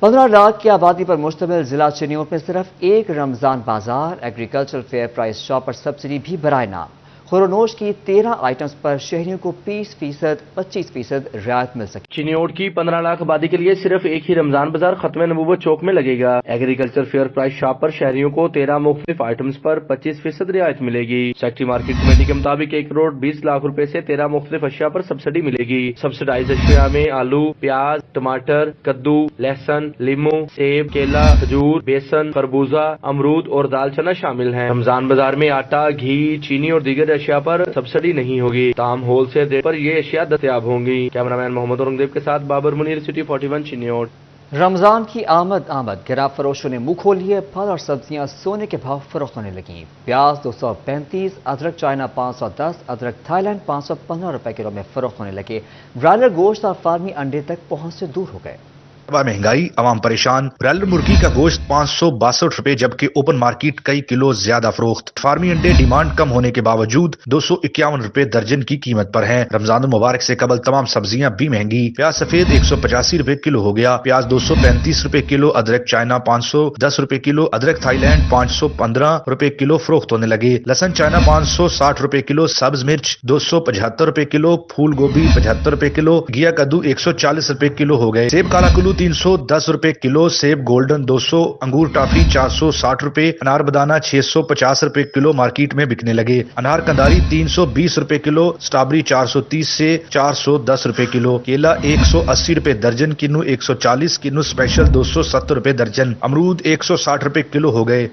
15 लाख की आबादी पर मुश्तमिल जिला चिन्योट में सिर्फ एक रमजान बाजार एग्रीकल्चरल फेयर प्राइस शॉप पर सब्सिडी भी बराए नाम। खुरोनोश की 13 आइटम्स पर शहरियों को 20%, 25% रियायत मिल सके। चिन्योट की 15 लाख आबादी के लिए सिर्फ एक ही रमजान बाजार खत्म नबूवत चौक में लगेगा। एग्रीकल्चर फेयर प्राइस शॉप पर शहरियों को 13 मुख्तलिफ आइटम्स पर 25% रियायत मिलेगी। सेक्रेटरी मार्केट कमेटी के मुताबिक 1 करोड़ 20 लाख रुपए से 13 मुख्तलिफ अशिया पर सब्सिडी मिलेगी। सब्सिडाइज अशिया में आलू, प्याज, टमाटर, कद्दू, लहसुन, लीमू, सेब, केला, खजूर, बेसन, खरबूजा, अमरूद और दाल चना शामिल हैं। रमजान बाजार में आटा, घी, चीनी और दीगर अशिया पर सब्सिडी नहीं होगी। ताम होलसेल रेट पर ये अशिया दस्तयाब होंगी। कैमरामैन मोहम्मद औरंगजेब के साथ बाबर मुनीर, सिटी 41 चिन्योट। रमजान की आमद गिराव फरोशों ने मुंह खोल लिए। फल और सब्जियां सोने के भाव फरोख्त होने लगी। प्याज 235, अदरक चाइना 510, अदरक थाईलैंड 515 रुपए किलो में फरोख्त होने लगे। ब्रायलर गोश्त और फार्मी अंडे तक पहुंच से दूर हो गए। महंगाई, आवाम परेशान। ब्रायलर मुर्गी का गोश्त 562 रुपए, जबकि ओपन मार्केट कई किलो ज्यादा फरोख्त। फार्मी अंडे डिमांड कम होने के बावजूद 251 रुपए दर्जन की कीमत पर हैं। रमजान मुबारक से कबल तमाम सब्जियां भी महंगी। प्याज सफेद 185 रुपए किलो हो गया, प्याज 235 रुपए किलो, अदरक चाइना 510 रुपए किलो, अदरक थाईलैंड 515 रुपए किलो फरोख्त होने लगे। लहसन चाइना 560 रुपए किलो, सब्ज मिर्च 275 रुपए किलो, फूल गोभी 75 रुपए किलो, घिया कद्दू 140 रुपए किलो हो गए। सेब काला कुल्लू 310 रुपए किलो, सेब गोल्डन 200, अंगूर टाफी 460 रुपए, अनार बदाना 650 रुपए किलो मार्केट में बिकने लगे। अनार कंदारी 320 रुपए किलो, स्ट्रॉबेरी 430 से 410 रुपए किलो, केला 180 रुपए दर्जन, किन्नू 140, किन्नू स्पेशल 270 रुपए दर्जन, अमरूद 160 रुपए किलो हो गए।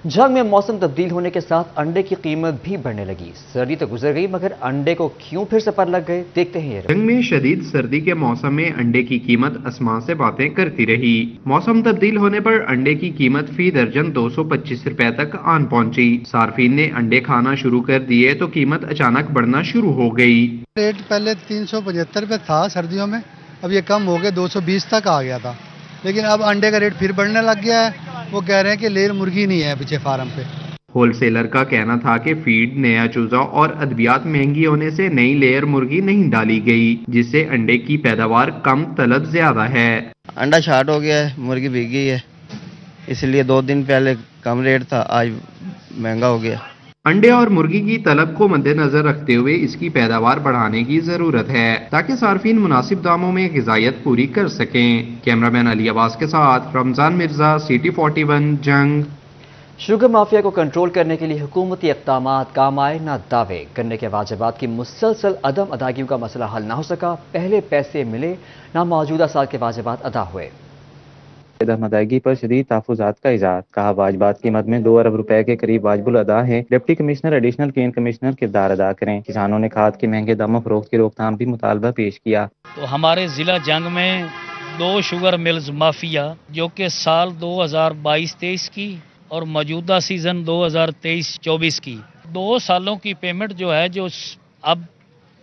जंग में मौसम तब्दील होने के साथ अंडे की कीमत भी बढ़ने लगी। सर्दी तो गुजर गई, मगर अंडे को क्यों फिर से पर लग गए, देखते हैं ये। जंग में शदीद सर्दी के मौसम में अंडे की कीमत आसमान से बातें करती रही। मौसम तब्दील होने पर अंडे की कीमत फी दर्जन 225 रुपए तक आन पहुंची। सार्फिन ने अंडे खाना शुरू कर दिए तो कीमत अचानक बढ़ना शुरू हो गई। रेट पहले 375 पे था सर्दियों में, अब ये कम हो गया 220 तक आ गया था, लेकिन अब अंडे का रेट फिर बढ़ने लग गया है। वो कह रहे हैं कि लेयर मुर्गी नहीं है पीछे फार्म पे। होलसेलर का कहना था कि फीड, नया चूजा और अद्वियात महंगी होने से नई लेयर मुर्गी नहीं डाली गई, जिससे अंडे की पैदावार कम, तलब ज्यादा है। अंडा शार्ट हो गया है, मुर्गी बिक गई है, इसलिए 2 दिन पहले कम रेट था, आज महंगा हो गया। अंडे और मुर्गी की तलब को मद्देनजर रखते हुए इसकी पैदावार बढ़ाने की जरूरत है, ताकि सार्फिन मुनासिब दामों में ग़िज़ाइयत पूरी कर सकें। कैमरामैन अली अब्बास के साथ रमजान मिर्जा, सिटी 41 जंग। शुगर माफिया को कंट्रोल करने के लिए हुकूमती इक़दामात काम आए ना दावे। गन्ने के वाजिबात की मुसलसल अदम अदायगियों का मसला हल ना हो सका। पहले पैसे मिले ना मौजूदा साल के वाजिबात अदा हुए। अदम अदायगी पर शदीद तहफ़्फ़ुज़ात का इज़हार। कहा वाजिबात की मद में 2 अरब रुपए के करीब वाजिबुल अदा है। डिप्टी कमिश्नर एडिशनल केन कमिश्नर किरदार अदा करें। किसानों ने खाद के महंगे दामों फरोख्त की रोकथाम भी मुतालबा पेश किया। तो हमारे जिला जंग में 2 शुगर मिल्स माफिया जो कि साल 2022-23 की और मौजूदा सीजन 2023-24 की 2 सालों की पेमेंट जो है, जो अब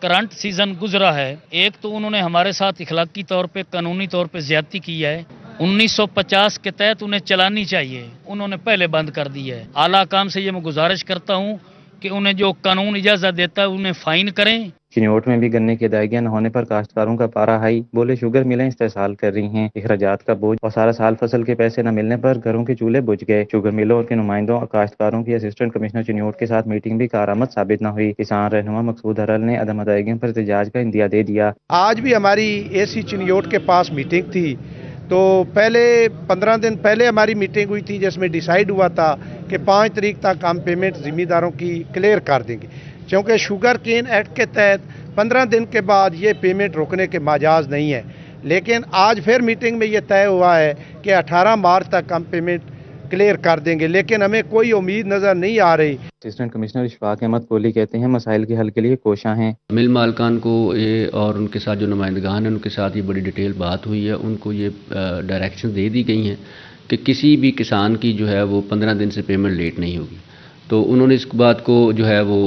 करंट सीजन गुजरा है, एक तो उन्होंने हमारे साथ इखलाकी तौर पे, कानूनी तौर पे ज्यादती की है। 1950 के तहत उन्हें चलानी चाहिए, उन्होंने पहले बंद कर दी है। आला काम से ये मैं गुजारिश करता हूँ कि उन्हें जो कानून इजाजत देता है उन्हें फाइन करें। चिन्योट में भी गन्ने की अदायगियां न होने पर काश्तकारों का पारा हाई। बोले शुगर मिलें इस्तेसाल कर रही हैं, अखराजात का बोझ और सारा साल फसल के पैसे न मिलने पर घरों के चूल्हे बुझ गए। शुगर मिलों के नुमाइंदों और काश्तकारों की असिस्टेंट कमिश्नर चिन्योट के साथ मीटिंग भी कारआमद साबित न हुई। किसान रहनुमा मकसूद हरल ने अदम अदायगियों पर एहतजाज का इंदिया दे दिया। आज भी हमारी एसी चिन्योट के पास मीटिंग थी, तो पहले 15 दिन पहले हमारी मीटिंग हुई थी, जिसमें डिसाइड हुआ था कि 5 तारीख तक हम पेमेंट जिम्मेदारों की क्लियर कर देंगे, क्योंकि शुगर केन एक्ट के तहत 15 दिन के बाद ये पेमेंट रोकने के मजाज नहीं है। लेकिन आज फिर मीटिंग में ये तय हुआ है कि 18 मार्च तक हम पेमेंट क्लियर कर देंगे, लेकिन हमें कोई उम्मीद नज़र नहीं आ रही। असिस्टेंट कमिश्नर इशफाक अहमद कोहली कहते हैं मसाइल के हल के लिए कोशां हैं। मिल मालकान को ये और उनके साथ जो नुमाइंदगान हैं उनके साथ ये बड़ी डिटेल बात हुई है। उनको ये डायरेक्शन दे दी गई हैं कि किसी भी किसान की जो है वो 15 दिन से पेमेंट लेट नहीं होगी। तो उन्होंने इस बात को जो है वो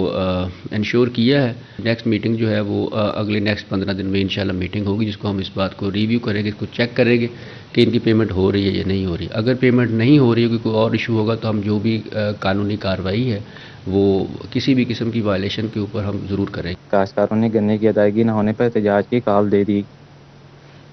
इंश्योर किया है। नेक्स्ट मीटिंग जो है वो अगले नेक्स्ट 15 दिन में इंशाल्लाह मीटिंग होगी, जिसको हम इस बात को रिव्यू करेंगे, इसको चेक करेंगे कि इनकी पेमेंट हो रही है या नहीं हो रही। अगर पेमेंट नहीं हो रही है, कोई और इशू होगा, तो हम जो भी कानूनी कार्रवाई है वो किसी भी किस्म की वायलेशन के ऊपर हम ज़रूर करेंगे। काश्तकारों ने गन्ने की अदायगी न होने पर एहतजाज की कॉल दे दी।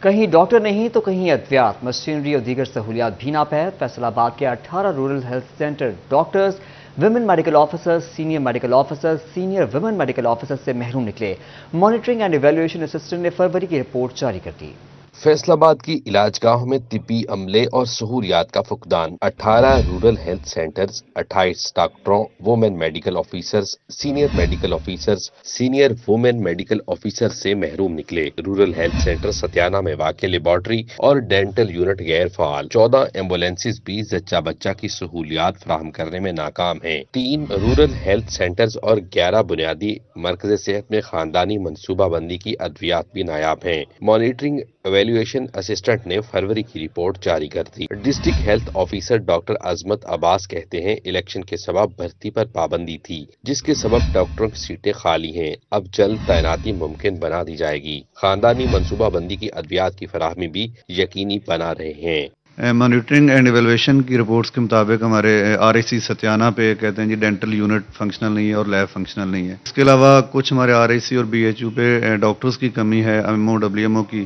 کہیں ڈاکٹر نہیں تو کہیں ادویات، مشینری اور دیگر سہولیات بھی ناپید۔ فیصل آباد کے 18 rural health centre doctors, women medical officer, senior medical officer, senior women medical officer سے محروم نکلے۔ مانیٹرنگ اینڈ ایویلویشن اسسٹنٹ نے فروری کی رپورٹ جاری کر دی۔ فیصل آباد کی علاج گاہوں میں طبی عملے اور سہولیات کا فقدان، 18 رورل ہیلتھ سینٹرز، 28 ڈاکٹروں، women medical officers, senior medical officers, senior women medical officer سے محروم نکلے۔ رورل ہیلتھ سینٹر ستیانہ میں واقع لیبارٹری اور ڈینٹل یونٹ غیر فعال، 14 ایمبولینسز بھی زچہ بچہ کی سہولیات فراہم کرنے میں ناکام ہیں۔ 3 رورل ہیلتھ سینٹرز اور 11 بنیادی مرکز صحت میں خاندانی منصوبہ بندی کی ادویات بھی نایاب ہیں۔ مانیٹرنگ ایویلویشن اسسٹنٹ نے فروری کی رپورٹ جاری کر دی۔ ڈسٹرکٹ ہیلتھ آفیسر ڈاکٹر عظمت عباس کہتے ہیں الیکشن کے سبب بھرتی پر پابندی تھی، جس کے سبب ڈاکٹروں کی سیٹیں خالی ہیں، اب جلد تعیناتی ممکن بنا دی جائے گی۔ خاندانی منصوبہ بندی کی ادویات کی فراہمی بھی یقینی بنا رہے ہیں۔ مانیٹرنگ اینڈ ایویلویشن کی رپورٹس کے مطابق ہمارے RIC ستیانہ پہ کہتے ہیں جی ڈینٹل یونٹ فنکشنل نہیں ہے اور لیب فنکشنل نہیں ہے۔ اس کے علاوہ کچھ ہمارے RIC اور BHU پہ ڈاکٹرز کی کمی ہے، MO WMO کی،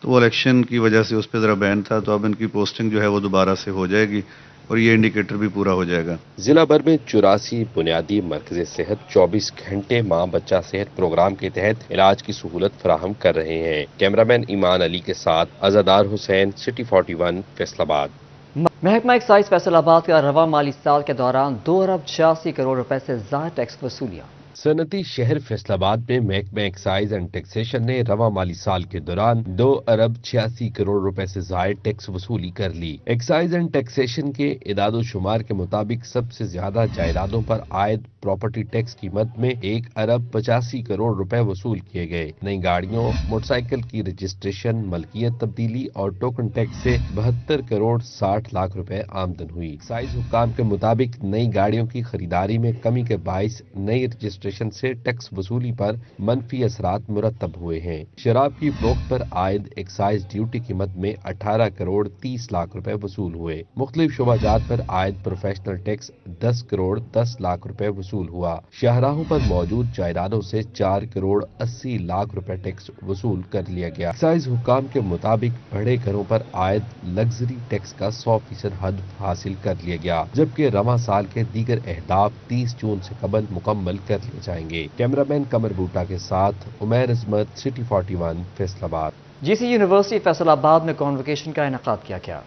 تو وہ الیکشن کی وجہ سے اس پہ ذرا بین تھا، تو اب ان کی پوسٹنگ جو ہے وہ دوبارہ سے ہو جائے گی اور یہ انڈیکیٹر بھی پورا ہو جائے گا۔ ضلع بھر میں 84 بنیادی مرکز صحت 24 گھنٹے ماں بچہ صحت پروگرام کے تحت علاج کی سہولت فراہم کر رہے ہیں۔ کیمرامین ایمان علی کے ساتھ عزادار حسین، سٹی 41، فیصل آباد۔ محکمہ ایکسائز فیصل آباد کا رواں مالی سال کے دوران 2 ارب 86 کروڑ روپے سے زائد ٹیکس وصولیاں۔ صنعتی شہر فیصل آباد میں محکمہ ایکسائز اینڈ ٹیکسیشن نے رواں مالی سال کے دوران 2 ارب 86 کروڑ روپے سے زائد ٹیکس وصولی کر لی۔ ایکسائز اینڈ ٹیکسیشن کے اعداد و شمار کے مطابق سب سے زیادہ جائیدادوں پر عائد پراپرٹی ٹیکس قیمت میں 1 ارب 85 کروڑ روپے وصول کیے گئے۔ نئی گاڑیوں، موٹر سائیکل کی رجسٹریشن، ملکیت تبدیلی اور ٹوکن ٹیکس سے 72 کروڑ 60 لاکھ روپے آمدن ہوئی۔ ایکسائز حکام کے مطابق نئی گاڑیوں کی خریداری میں کمی کے باعث نئی رجسٹریشن سے ٹیکس وصولی پر منفی اثرات مرتب ہوئے ہیں۔ شراب کی فروخت پر عائد ایکسائز ڈیوٹی قیمت میں 18 کروڑ 30 لاکھ روپے وصول ہوئے۔ مختلف شعبہ جات پر عائد پروفیشنل ٹیکس 10 کروڑ 10 لاکھ روپے وصول ہوا۔ شاہراہوں پر موجود جائیدادوں سے 4 کروڑ 80 لاکھ روپے ٹیکس وصول کر لیا گیا۔ ایکسائز حکام کے مطابق بڑے گھروں پر عائد لگژری ٹیکس کا 100% حد حاصل کر لیا گیا، جبکہ رواں سال کے دیگر اہداف 30 جون سے قبل مکمل کر لیے جائیں گے۔ کیمرامین قمر بوٹا کے ساتھ عمیر عظمت، سٹی 41، فیصل آباد۔ GC یونیورسٹی فیصل آباد میں کانوکیشن کا انعقاد کیا گیا۔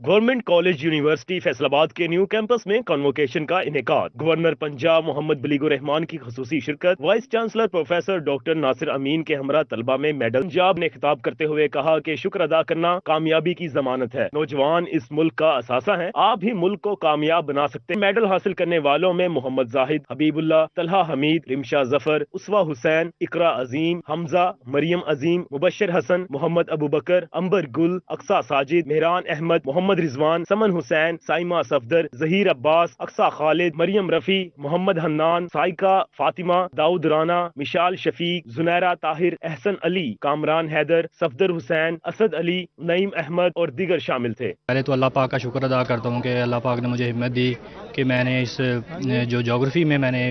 گورنمنٹ کالج یونیورسٹی فیصل آباد کے نیو کیمپس میں کنوکیشن کا انعقاد۔ گورنر پنجاب محمد بلیگ الرحمان کی خصوصی شرکت، وائس چانسلر پروفیسر ڈاکٹر ناصر امین کے ہمراہ طلبہ میں میڈل۔ پنجاب نے خطاب کرتے ہوئے کہا کہ شکر ادا کرنا کامیابی کی ضمانت ہے۔ نوجوان اس ملک کا اثاثہ ہیں، آپ ہی ملک کو کامیاب بنا سکتے ہیں۔ میڈل حاصل کرنے والوں میں محمد زاہد، حبیب اللہ، طلحہ حمید، رمشا ظفر، اسوا حسین، اقرا عظیم، حمزہ، مریم عظیم، مبشر حسن، محمد ابو بکر، امبر گل، اقصا ساجد، مہران احمد، محمد رضوان، سمن حسین، سائمہ صفدر، ظہیر عباس، اقصا خالد، مریم رفیع، محمد حنان، سائقہ فاطمہ، داؤد رانا، مشال شفیق، زنیرہ طاہر، احسن علی، کامران حیدر، صفدر حسین، اسد علی، نعیم احمد اور دیگر شامل تھے۔ پہلے تو اللہ پاک کا شکر ادا کرتا ہوں کہ اللہ پاک نے مجھے ہمت دی کہ میں نے اس جو جغرافی میں نے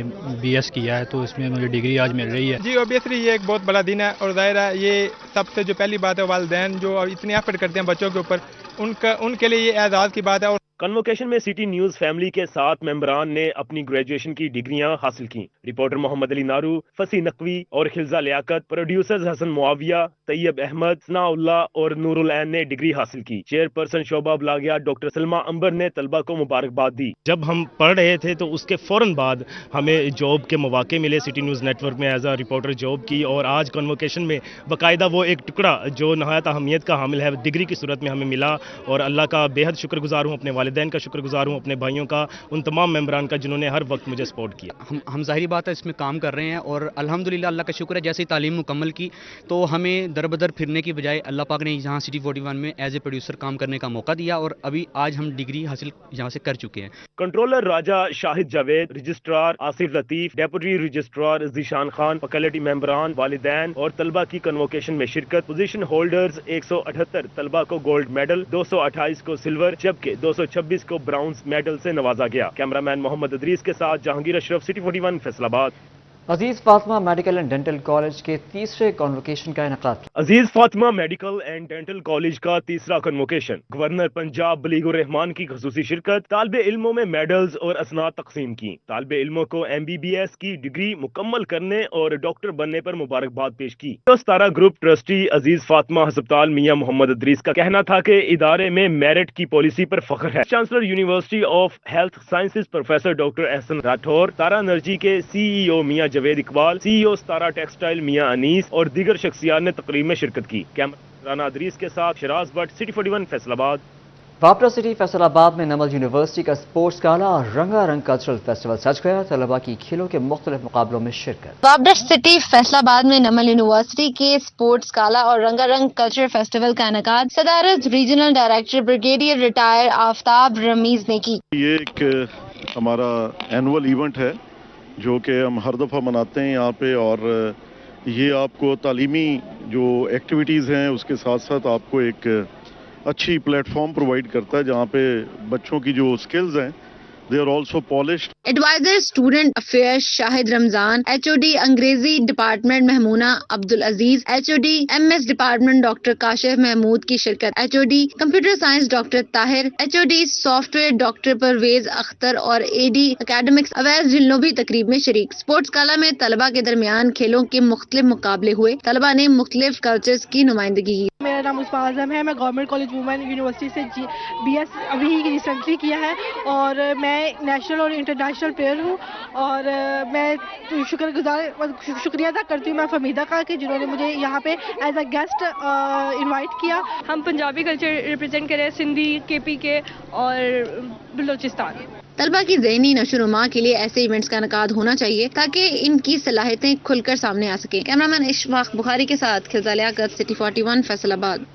BS کیا ہے تو اس میں مجھے ڈگری آج مل رہی ہے۔ جی اوبیسلی یہ ایک بہت بڑا دن ہے اور ظاہر ہے یہ سب سے جو پہلی بات ہے والدین جو اتنی ایفرٹ کرتے ہیں بچوں کے اوپر، ان کے لیے یہ اعزاز کی بات ہے۔ کنوکیشن میں سٹی نیوز فیملی کے 7 ممبران نے اپنی گریجویشن کی ڈگریاں حاصل کی۔ رپورٹر محمد علی نارو، فصیح نقوی اور خلزہ لیاقت، پروڈیوسرز حسن معاویہ، طیب احمد، ثناء اللہ اور نور العین نے ڈگری حاصل کی۔ چیئرپرسن شعبہ بلاغیات ڈاکٹر سلمہ امبر نے طلبہ کو مبارکباد دی۔ جب ہم پڑھ رہے تھے تو اس کے فوراً بعد ہمیں جاب کے مواقع ملے سٹی نیوز نیٹ ورک میں ایز اے رپورٹر جاب کی، اور آج کنوکیشن میں باقاعدہ وہ ایک ٹکڑا جو نہایت اہمیت کا حامل ہے ڈگری کی صورت میں ہمیں ملا، اور اللہ کا بے حد شکر گزار ہوں، اپنے والدین کا شکر گزار ہوں، اپنے بھائیوں کا، ان تمام ممبران کا جنہوں نے ہر وقت مجھے سپورٹ کیا۔ ہم ظاہری بات ہے اس میں کام کر رہے ہیں اور الحمدللہ اللہ کا شکر ہے جیسے ہی تعلیم مکمل کی تو ہمیں در بدر پھرنے کی بجائے اللہ پاک نے یہاں سٹی 41 میں ایز اے پروڈیوسر کام کرنے کا موقع دیا، اور ابھی آج ہم ڈگری حاصل یہاں سے کر چکے ہیں۔ Controller Raja Shahid Javed, registrar Asif Latif, deputy registrar Zeeshan Khan, faculty ممبران، والدین اور طلبہ کی کنوکیشن میں شرکت۔ پوزیشن ہولڈرز 178 طلبہ کو گولڈ میڈل، 228 کو سلور جبکہ 226 کو براؤنز میڈل سے نوازا گیا۔ کیمرامین محمد ادریس کے ساتھ جہانگیر اشرف، city 41، Faisalabad. Aziz Fatima medical and dental college के तीसरे कॉन्वोकेशन का इनेकाद। Aziz Fatima medical and dental college का तीसरा कन्वोकेशन, गवर्नर पंजाब बलीगुर रहमान की खसूसी शिरकत, तालिबे इल्मों में मेडल्स और असनाद तकसीम की। तालिबे इल्मों को MBBS की डिग्री मुकम्मल करने और डॉक्टर बनने पर मुबारकबाद पेश की। तो सतारा ग्रुप ट्रस्टी अजीज फातिमा हस्पताल मियां मोहम्मद अदरीस का कहना था कि इदारे में मेरिट की पॉलिसी पर फख्र है। Chancellor university of health sciences professor doctor Ahsan Rathore, Tara energy के CEO Mian Javed Iqbal, CEO Sitara textile Mian Anees और दीगर शख्सियात ने तकरीब में शिरकत की। कैमरा राना अदरीस के साथ शराज भट्ट, सिटी 41 फैसलाबाद। वापरा सिटी फैसलाबाद में नमल यूनिवर्सिटी का स्पोर्ट्स गाला और रंगारंग कल्चरल फेस्टिवल सज गया। तलबा की खेलों के मुख्तलिफ मुकाबलों में शिरकत। वापरा सिटी फैसलाबाद में नमल यूनिवर्सिटी के स्पोर्ट्स गाला और रंगारंग कल्चरल फेस्टिवल का इनेकाद सदारत regional director brigadier retire Aftab Rameez ने की। ये एक हमारा एनुअल इवेंट है जो कि हम हर दफ़ा मनाते हैं यहाँ पे, और ये आपको तालीमी जो एक्टिविटीज़ हैं उसके साथ साथ आपको एक अच्छी प्लेटफॉर्म प्रोवाइड करता है जहाँ पे बच्चों की जो स्किल्स हैं they are also polished. Adviser student affairs Shahid Ramzan, HOD अंग्रेजी department Mahmoona Abdul Aziz, HOD MS department doctor Kashif Mahmood की शिरकत। HOD computer science doctor Tahir, HOD software doctor Pervez Akhtar और AD एकेडमिक्स अवैस जिल्लो भी तकरीब में शरीक। स्पोर्ट्स गाला में तलबा के दरमियान खेलों के मुख्तलिफ मुकाबले हुए। तलबा ने मुख्तलिफ कल्चर्स की नुमाइंदगी की। मेरा नाम उस्मा आजम है, मैं गवर्नमेंट कॉलेज वुमेन यूनिवर्सिटी से BS अभी रिसेंटली किया है और मैं नेशनल और इंटरनेशनल प्लेयर हूँ और मैं शुक्रिया अदा करती हूँ मैं फमीदा का कि जिन्होंने मुझे यहाँ पे एज अ गेस्ट इनवाइट किया। हम पंजाबी कल्चर रिप्रेजेंट कर रहे हैं, सिंधी, KPK और बलूचिस्तान। तलबा की ज़हनी नशोनुमा के लिए ऐसे इवेंट्स का इनेकाद होना चाहिए ताकि इनकी सलाहियतें खुलकर सामने आ सकें। कैमरामैन इशफाक बुखारी के साथ खिलजा लियाकत, सिटी 41 फैसलाबाद।